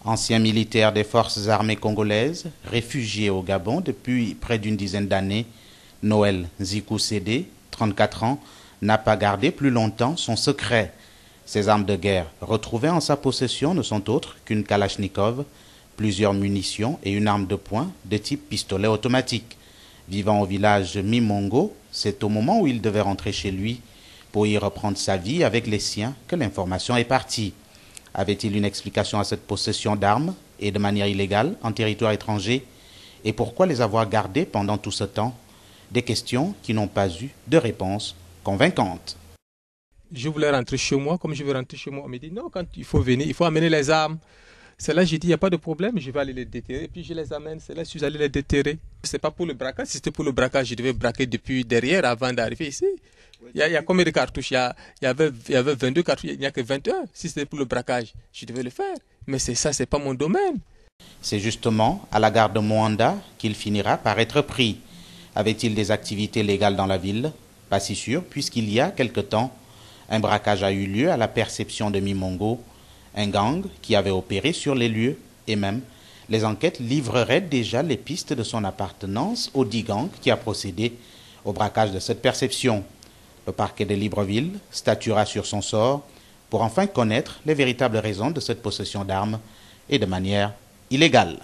Ancien militaire des forces armées congolaises, réfugié au Gabon depuis près d'une dizaine d'années, Noël Zikou Sédé, 34 ans, n'a pas gardé plus longtemps son secret. Ses armes de guerre retrouvées en sa possession ne sont autres qu'une Kalachnikov, plusieurs munitions et une arme de poing de type pistolet automatique. Vivant au village Mimongo, c'est au moment où il devait rentrer chez lui pour y reprendre sa vie avec les siens que l'information est partie. Avait-il une explication à cette possession d'armes et de manière illégale en territoire étranger? Et pourquoi les avoir gardées pendant tout ce temps? Des questions qui n'ont pas eu de réponse convaincante. Je voulais rentrer chez moi, comme je veux rentrer chez moi, on me dit non, quand il faut venir, il faut amener les armes. C'est là que j'ai dit, il n'y a pas de problème, je vais aller les déterrer. Et puis je les amène, c'est là que je suis allé les déterrer. C'est pas pour le braquage, si c'était pour le braquage, je devais braquer depuis derrière avant d'arriver ici. Il y a combien de cartouches? Il y avait 22 cartouches, il n'y a que 21. Si c'était pour le braquage, je devais le faire. Mais c'est ça, c'est pas mon domaine. C'est justement à la gare de Moanda qu'il finira par être pris. Avait-il des activités légales dans la ville? Pas si sûr, puisqu'il y a quelque temps, un braquage a eu lieu à la perception de Mimongo, un gang qui avait opéré sur les lieux, et même les enquêtes livreraient déjà les pistes de son appartenance au dit gang qui a procédé au braquage de cette perception. Le parquet de Libreville statuera sur son sort pour enfin connaître les véritables raisons de cette possession d'armes et de manière illégale.